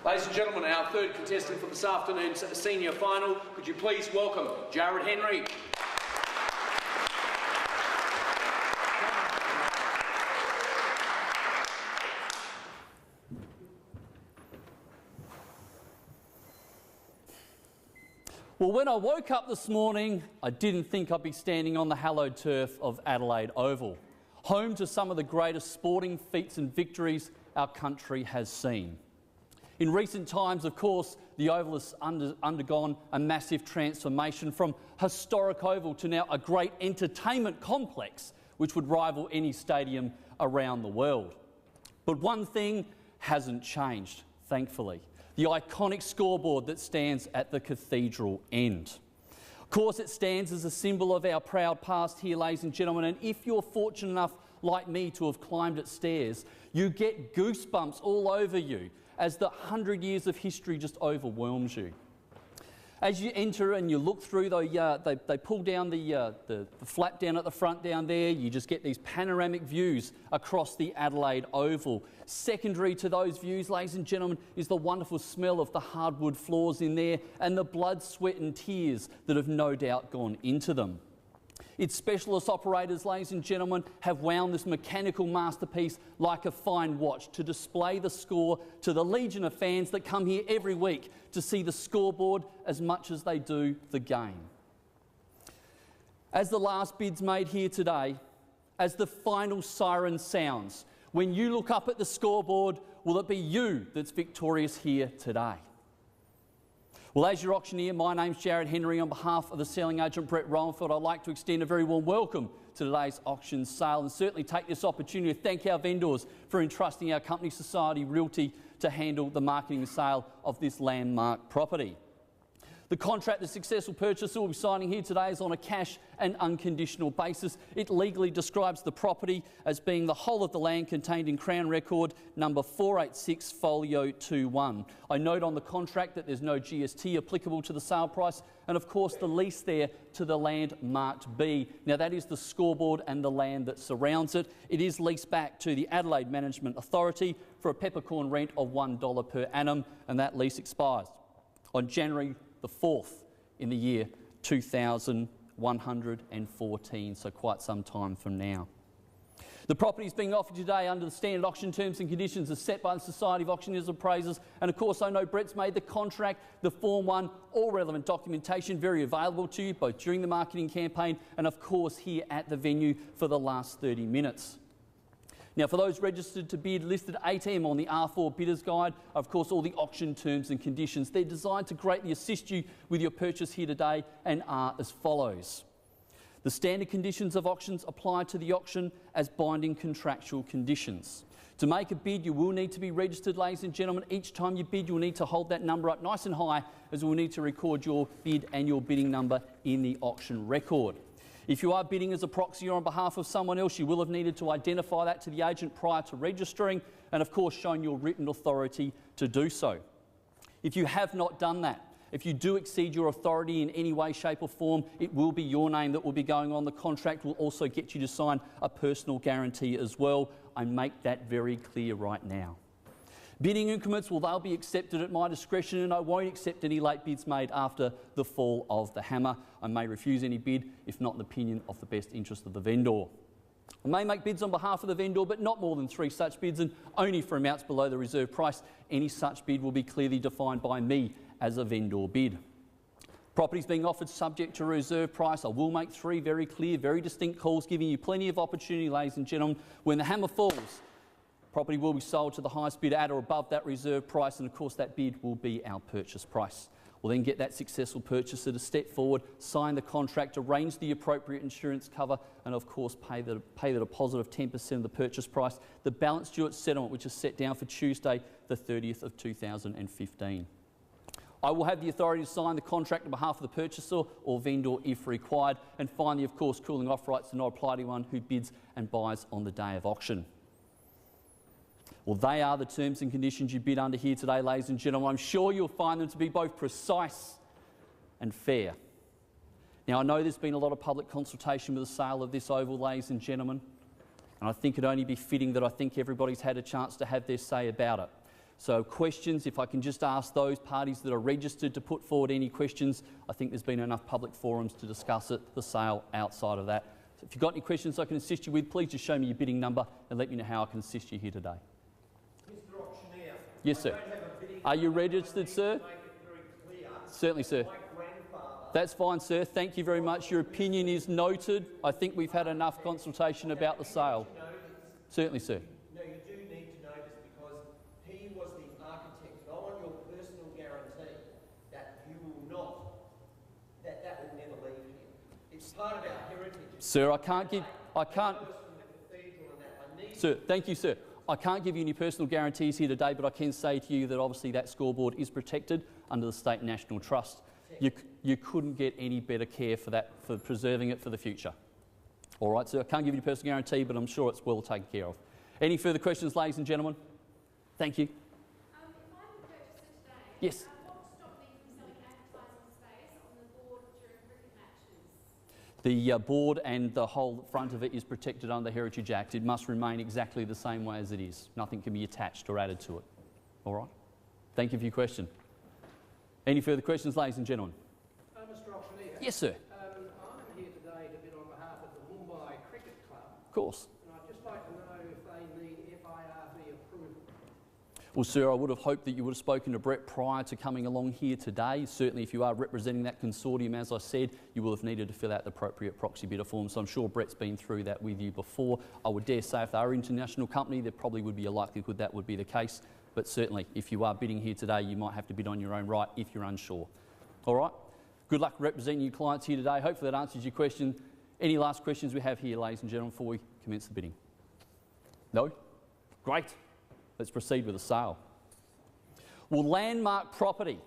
Ladies and gentlemen, our third contestant for this afternoon's senior final, could you please welcome Jarad Henry. Well, when I woke up this morning, I didn't think I'd be standing on the hallowed turf of Adelaide Oval, home to some of the greatest sporting feats and victories our country has seen. In recent times, of course, the Oval has undergone a massive transformation from historic oval to now a great entertainment complex which would rival any stadium around the world. But one thing hasn't changed, thankfully: the iconic scoreboard that stands at the cathedral end. Of course, it stands as a symbol of our proud past here, ladies and gentlemen, and if you're fortunate enough, like me, to have climbed its stairs, you get goosebumps all over you as the 100 years of history just overwhelms you. As you enter and you look through, they pull down the flap down at the front down there, you just get these panoramic views across the Adelaide Oval. Secondary to those views, ladies and gentlemen, is the wonderful smell of the hardwood floors in there and the blood, sweat and tears that have no doubt gone into them. Its specialist operators, ladies and gentlemen, have wound this mechanical masterpiece like a fine watch to display the score to the legion of fans that come here every week to see the scoreboard as much as they do the game. As the last bid's made here today, as the final siren sounds, when you look up at the scoreboard, will it be you that's victorious here today? Well, as your auctioneer, my name's Jarad Henry. On behalf of the selling agent Brett Rowanfield, I'd like to extend a very warm welcome to today's auction sale and certainly take this opportunity to thank our vendors for entrusting our company Society Realty to handle the marketing and sale of this landmark property. The contract the successful purchaser will be signing here today is on a cash and unconditional basis. It legally describes the property as being the whole of the land contained in Crown Record number 486 folio 21. I note on the contract that there's no GST applicable to the sale price, and of course the lease there to the land marked B. Now that is the scoreboard and the land that surrounds it. It is leased back to the Adelaide Management Authority for a peppercorn rent of $1 per annum, and that lease expires on January the 4th in the year 2114, so quite some time from now. The property is being offered today under the standard auction terms and conditions as set by the Society of Auctioneers and Appraisers, and of course I know Brett's made the contract, the Form 1, all relevant documentation very available to you both during the marketing campaign and of course here at the venue for the last 30 minutes. Now, for those registered to bid, listed 8M on the R4 Bidders Guide, of course, all the auction terms and conditions. They're designed to greatly assist you with your purchase here today and are as follows. The standard conditions of auctions apply to the auction as binding contractual conditions. To make a bid, you will need to be registered, ladies and gentlemen. Each time you bid, you'll need to hold that number up nice and high, as we'll need to record your bid and your bidding number in the auction record. If you are bidding as a proxy or on behalf of someone else, you will have needed to identify that to the agent prior to registering and, of course, shown your written authority to do so. If you have not done that, if you do exceed your authority in any way, shape or form, it will be your name that will be going on the contract. We'll also get you to sign a personal guarantee as well. I make that very clear right now. Bidding increments, well, they'll be accepted at my discretion, and I won't accept any late bids made after the fall of the hammer. I may refuse any bid if not in the opinion of the best interest of the vendor. I may make bids on behalf of the vendor, but not more than 3 such bids, and only for amounts below the reserve price. Any such bid will be clearly defined by me as a vendor bid. Properties being offered subject to reserve price. I will make 3 very clear, very distinct calls, giving you plenty of opportunity, ladies and gentlemen. When the hammer falls, property will be sold to the highest bid at or above that reserve price, and of course that bid will be our purchase price. We'll then get that successful purchaser to step forward, sign the contract, arrange the appropriate insurance cover, and of course pay the deposit of 10% of the purchase price. The balance due at settlement, which is set down for Tuesday, the 30th of 2015. I will have the authority to sign the contract on behalf of the purchaser or vendor if required, and finally, of course, cooling off rights do not apply to anyone who bids and buys on the day of auction. Well, they are the terms and conditions you bid under here today, ladies and gentlemen. I'm sure you'll find them to be both precise and fair. Now, I know there's been a lot of public consultation with the sale of this oval, ladies and gentlemen, and I think it'd only be fitting that I think everybody's had a chance to have their say about it. So questions, if I can just ask those parties that are registered to put forward any questions. I think there's been enough public forums to discuss it, the sale outside of that. So if you've got any questions I can assist you with, please just show me your bidding number and let me know how I can assist you here today. Mr. Auctioneer. Yes, sir. Are you registered, sir? Make it very clear. Certainly, sir. My grandfather. That's fine, sir. Thank you very much. Your opinion is noted. I think we've had enough consultation about the sale. Certainly, sir. No, you do need to notice because he was the architect. Go on your personal guarantee that you will not, that will never leave here. It's part of our heritage. Sir, I can't. Sir, thank you, sir. I can't give you any personal guarantees here today, but I can say to you that obviously that scoreboard is protected under the State National Trust. You couldn't get any better care for that, for preserving it for the future. All right, sir, I can't give you a personal guarantee, but I'm sure it's well taken care of. Any further questions, ladies and gentlemen? Thank you. If I'm the purchaser today, Yes. what would stop me from selling advertising space on the board during cricket matches? The board and the whole front of it is protected under the Heritage Act. It must remain exactly the same way as it is. Nothing can be attached or added to it. All right? Thank you for your question. Any further questions, ladies and gentlemen? Mr. Auctioneer. Yes, sir. I'm here today to bid on behalf of the Mumbai Cricket Club, Of course. and I'd just like to know if they need FIRB approval. Well, sir, I would have hoped that you would have spoken to Brett prior to coming along here today. Certainly, if you are representing that consortium, as I said, you will have needed to fill out the appropriate proxy bidder form. So I'm sure Brett's been through that with you before. I would dare say if they are an international company, there probably would be a likelihood that would be the case. But certainly, if you are bidding here today, you might have to bid on your own right if you're unsure. All right? Good luck representing your clients here today. Hopefully that answers your question. Any last questions we have here, ladies and gentlemen, before we commence the bidding? No? Great. Let's proceed with the sale. Well, landmark property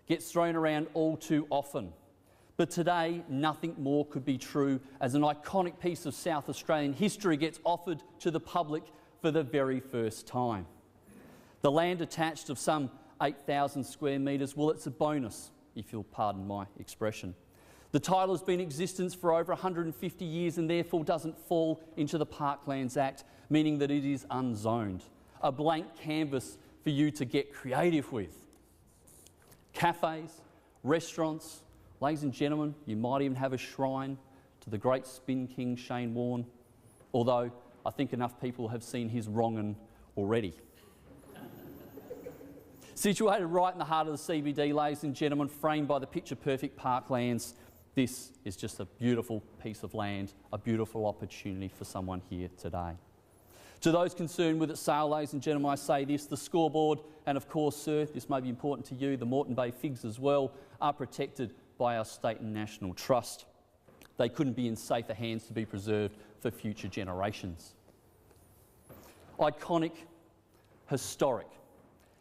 gets thrown around all too often. But today, nothing more could be true as an iconic piece of South Australian history gets offered to the public for the very first time. The land attached of some 8,000 square metres, well, it's a bonus, if you'll pardon my expression. The title has been in existence for over 150 years and therefore doesn't fall into the Parklands Act, meaning that it is unzoned. A blank canvas for you to get creative with. Cafes, restaurants, ladies and gentlemen, you might even have a shrine to the great spin king Shane Warne, although I think enough people have seen his wrong'un already. Situated right in the heart of the CBD, ladies and gentlemen, framed by the picture-perfect parklands, this is just a beautiful piece of land, a beautiful opportunity for someone here today. To those concerned with its sale, ladies and gentlemen, I say this, the scoreboard, and of course, sir, this may be important to you, the Moreton Bay figs as well, are protected by our state and national trust. They couldn't be in safer hands to be preserved for future generations. Iconic, historic.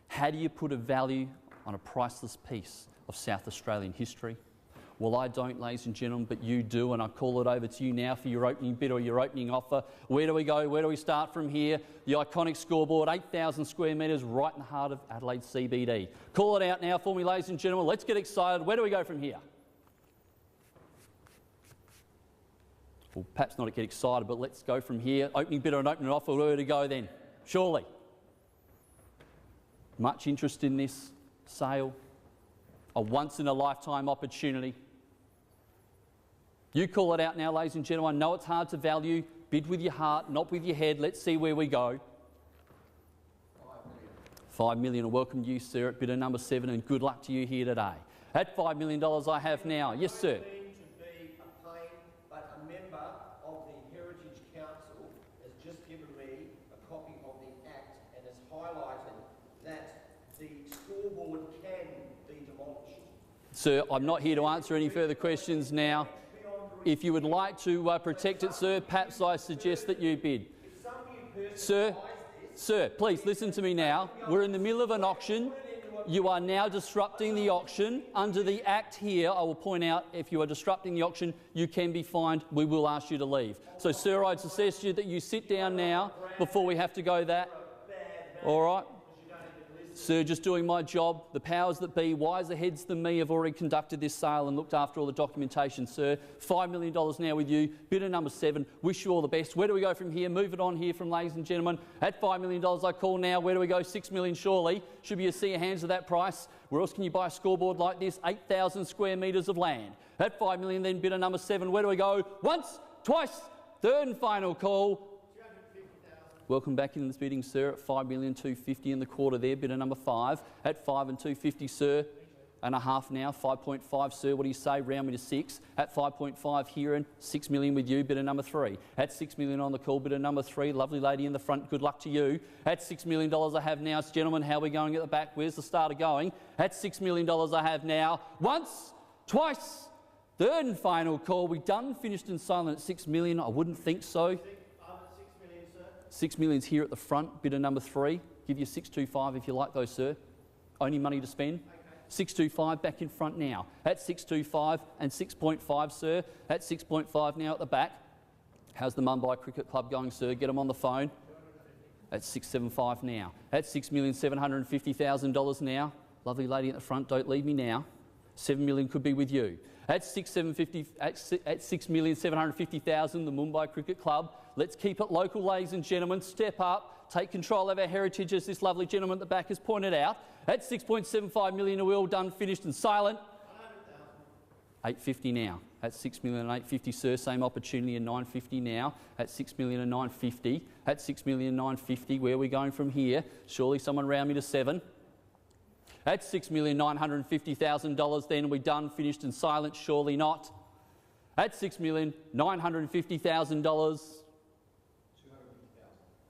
How do you put a value on a priceless piece of South Australian history? Well, I don't, ladies and gentlemen, but you do, and I call it over to you now for your opening bid or your opening offer. Where do we go? Where do we start from here? The iconic scoreboard, 8,000 square metres, right in the heart of Adelaide CBD. Call it out now for me, ladies and gentlemen. Let's get excited. Where do we go from here? Well, perhaps not to get excited, but let's go from here. Opening bid or an opening offer, where to go then? Surely. Much interest in this sale, a once-in-a-lifetime opportunity. You call it out now, ladies and gentlemen. I know it's hard to value. Bid with your heart, not with your head. Let's see where we go. 5 million. I welcome you, sir, at bidder number 7, and good luck to you here today. At $5 million I have now. Yes, sir. But a member of the Heritage Council has just given me a copy of the Act and has highlighted that the scoreboard can be demolished. Sir, I'm not here to answer any further questions now. If you would like to protect it, sir, perhaps I suggest that you bid. Sir, please listen to me now. We're in the middle of an auction. You are now disrupting the auction. Under the Act here, I will point out, if you are disrupting the auction, you can be fined. We will ask you to leave. So, sir, I'd suggest you that you sit down now before we have to go that. All right? Sir, just doing my job. The powers that be, wiser heads than me, have already conducted this sale and looked after all the documentation, sir. $5 million now with you. Bidder number 7. Wish you all the best. Where do we go from here? Move it on here from ladies and gentlemen. At $5 million I call now. Where do we go? $6 million surely. Should be a sea of hands at that price. Where else can you buy a scoreboard like this? 8,000 square metres of land. At $5 million then bidder number 7. Where do we go? Once, twice, third and final call. Welcome back in this bidding, sir, at $5,250,000 in the quarter there, bidder number 5. At $5,250,000, sir, and a half now, 5.5, sir. What do you say? Round me to 6. At 5.5 here and $6 million with you, bidder number 3. At $6 million on the call, bidder number 3. Lovely lady in the front, good luck to you. At $6 million I have now, gentlemen, how are we going at the back? Where's the starter going? At $6 million I have now. Once, twice, third and final call. We done, finished and silent at $6 million? I wouldn't think so. 6 million's here at the front, bidder number 3. Give you 625 if you like those, sir. Only money to spend. Okay. 625 back in front now. At 625 and 6.5, sir. At 6.5 now at the back. How's the Mumbai Cricket Club going, sir? Get them on the phone. At 675 now. At $6,750,000 now. Lovely lady at the front, don't leave me now. 7 million could be with you. At $6,750,000, the Mumbai Cricket Club. Let's keep it local, ladies and gentlemen. Step up, take control of our heritage, as this lovely gentleman at the back has pointed out. At $6.75 million, are we all done, finished and silent? 850 now. At $6,850,000, sir. Same opportunity at 950 now. At $6,950,000. At $6,950,000. Where are we going from here? Surely someone round me to 7. At $6,950,000 then, are we done, finished and silent? Surely not. At $6,950,000.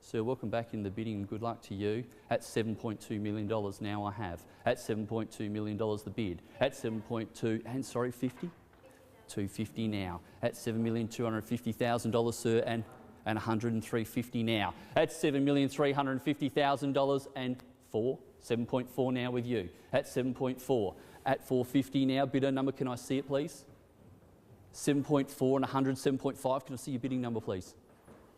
Sir, welcome back in the bidding and good luck to you. At $7.2 million now I have. At $7.2 million the bid. At 7.2, and sorry, 50? 250 now. At $7,250,000, sir, and $103.50 now. At $7,350,000 and 7.4 now with you. At 7.4. At 450 now. Bidder number, can I see it, please? 7.4 and 107.5. Can I see your bidding number, please?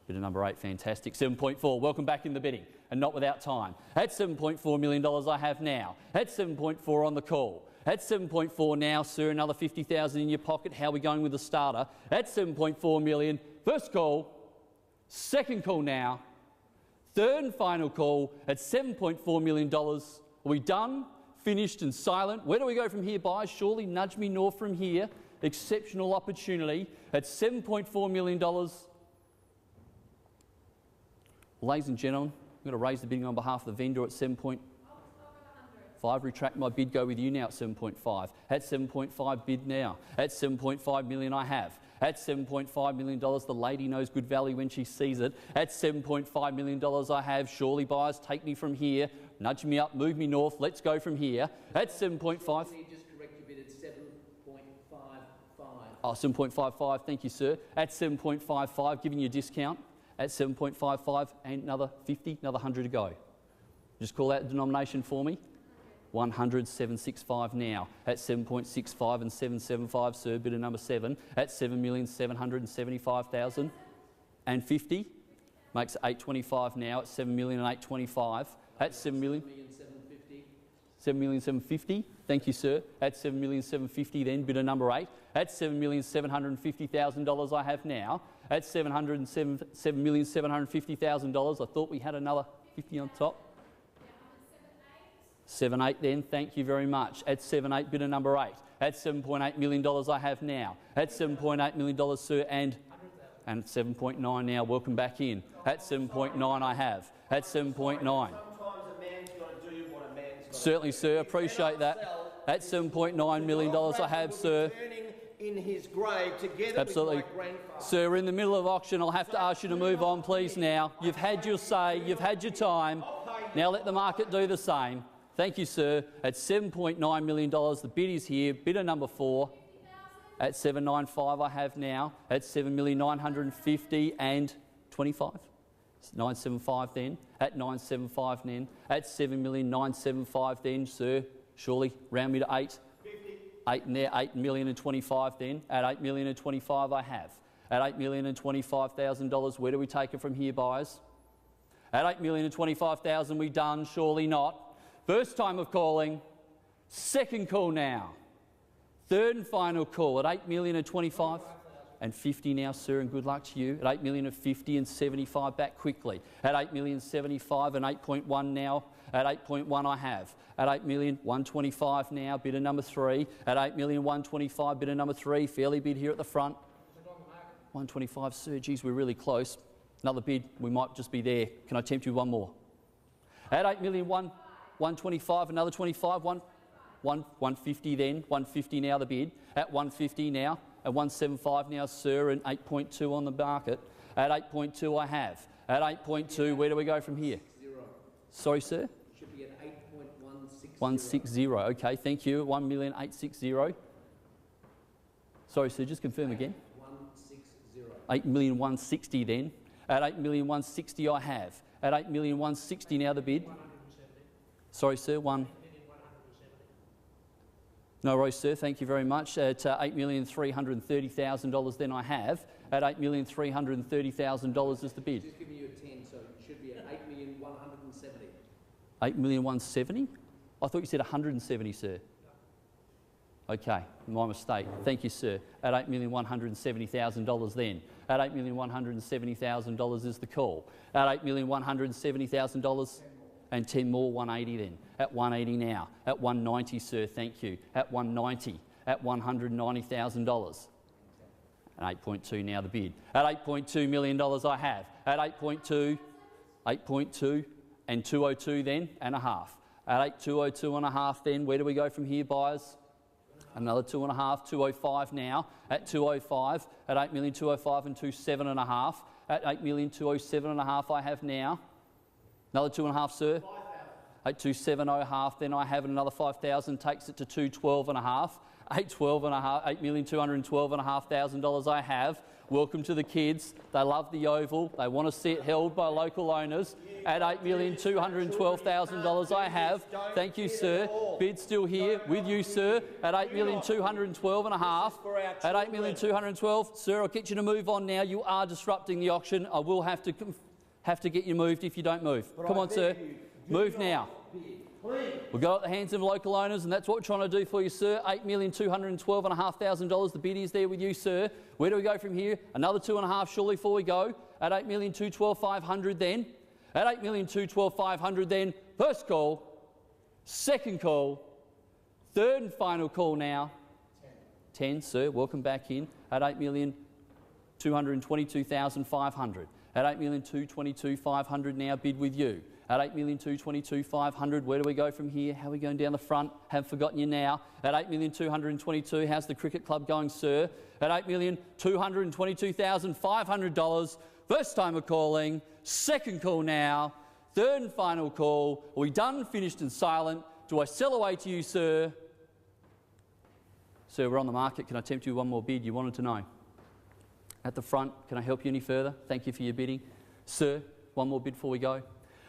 Bidder number 8, fantastic. 7.4, welcome back in the bidding, and not without time. At $7.4 million I have now. At 7.4 on the call. At 7.4 now, sir, another 50,000 in your pocket. How are we going with the starter? At 7.4 million, first call, second call now, third and final call at $7.4 million. Are we done, finished and silent? Where do we go from here, buyers? Surely nudge me north from here. Exceptional opportunity at $7.4 million. Ladies and gentlemen, I'm going to raise the bidding on behalf of the vendor at 7.5. Retract my bid, go with you now at 7.5. At 7.5 bid now. At 7.5 million I have. At $7.5 million, the lady knows good value when she sees it. At $7.5 million I have. Surely buyers, take me from here. Nudge me up, move me north. Let's go from here. At 7.5. Just correct your bid at 7.55. Oh, 7.55, thank you, sir. At 7.55, giving you a discount. At 7.55 and another 50, another 100 to go. Just call out the denomination for me. 100,765 now. At 7.65 and 775, sir, bidder number 7. At 7,775,000 and 50. Makes it 825 now at 7,825. At 7,750. Thank you, sir. At 7,750 then, bidder number 8. At $7,750,000 I have now. At $7,750,000. I thought we had another 50 on top. 7.8 then, thank you very much. At 7.8, bidder number 8. At $7.8 million I have now. At $7.8 million, sir, and 7.9 now. Welcome back in. At 7.9 I have. At 7.9. Sometimes a man's got to do what a man's got to Certainly, sir. Appreciate that. At $7.9 million I have, sir. In his grave together Absolutely. with my grandfather. Sir, we're in the middle of auction. I'll have to ask you to move on, please, now. You've had your say. You've had your time. Now let the market do the same. Thank you, sir. At $7.9 million, the bid is here. Bidder number 4. At 7.95 I have now. At 7,950,000 and 25. 975 then. At 975 then. At 7,975 then, sir. Surely round me to 8. 8 in there. 8 million and 25 then. At 8 million and 25 I have. At $8,025,000, where do we take it from here, buyers? At $8,025,000 we done. Surely not. First time of calling. Second call now. Third and final call at 8 million and 25 and 50 now, sir, and good luck to you. At 8 million and 50 and 75 back quickly. At 8 million 75 and 8.1 now. At 8.1 I have. At 8 million 125 now, bidder number 3. At 8 million 125, bidder number 3. Fairly bid here at the front. 125, sir. Geez, we're really close. Another bid, we might just be there. Can I tempt you one more? At 8 million 125, another 25, 150 then. 150 now the bid. At 150 now. At 175 now, sir, and 8.2 on the market. At 8.2 I have. At 8.2, where do we go from here? Sorry, sir? Should be at 8.160. 160, okay, thank you. 1,860,000. Sorry, sir, just confirm again. 160. 8,160,000 then. At 8,160,000 I have. At 8,160,000 now the bid. 170. Sorry, sir, one. No worries, sir. Thank you very much. At $8,330,000 then I have. At $8,330,000 is the bid. Just giving you a 10, so it should be at 8,170. 8,170,000? I thought you said 170, sir. Okay, my mistake. Thank you, sir. At $8,170,000 then. At $8,170,000 is the call. At $8,170,000 and 10 more, 180 then. At 180 now. At 190, sir, thank you. At 190. At $190,000. At 8.2 now the bid. At $8.2 million I have. At 8.2, 8.2 and 202 then and a half. At 202 and a half then, where do we go from here, buyers? Another 2.5, 205 now. At 205, at 8,205 and 27 and a half. At 8,207 and a half I have now. Another 2.5, sir. 8,270 half. Then I have another 5,000. Takes it to 212 and a half. 812 and a half. $8,212,500 I have. Welcome to the kids. They love the Oval. They want to see it held by local owners. At $8,212,000 I have. Thank you, sir. Bid still here with you, sir. At $8,212 and a half. At $8,212,000, sir. I'll get you to move on now. You are disrupting the auction. I will have to get you moved if you don't move. Come on, sir. Move now. We've got it at the hands of local owners, and that's what we're trying to do for you, sir. $8,212,500. The bid is there with you, sir. Where do we go from here? Another 2.5 surely before we go. At $8,212,500 then. At $8,212,500 then. First call. Second call. Third and final call now. 10, sir. Welcome back in. At $8,222,500. At $8,222,500 now bid with you. At $8,222,500, where do we go from here? How are we going down the front? Haven't forgotten you now. At $8,222,000, how's the cricket club going, sir? At $8,222,500, first time of calling, second call now, third and final call. Are we done, finished and silent? Do I sell away to you, sir? Sir, we're on the market. Can I tempt you one more bid? You wanted to know. At the front, can I help you any further? Thank you for your bidding. Sir, one more bid before we go.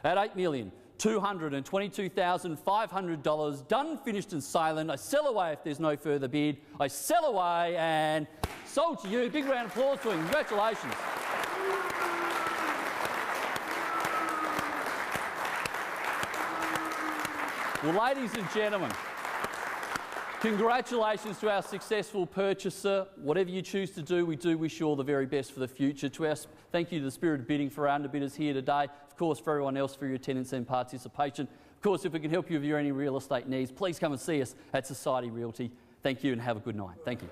At $8,222,500, done, finished and silent. I sell away if there's no further bid. I sell away and sold to you. Big round of applause to him. Congratulations. Well, ladies and gentlemen, congratulations to our successful purchaser. Whatever you choose to do, we do wish you all the very best for the future. Thank you to the Spirit of Bidding for our underbidders here today. Of course, for everyone else for your attendance and participation. Of course, if we can help you with your any real estate needs, please come and see us at Society Realty. Thank you and have a good night. Thank you.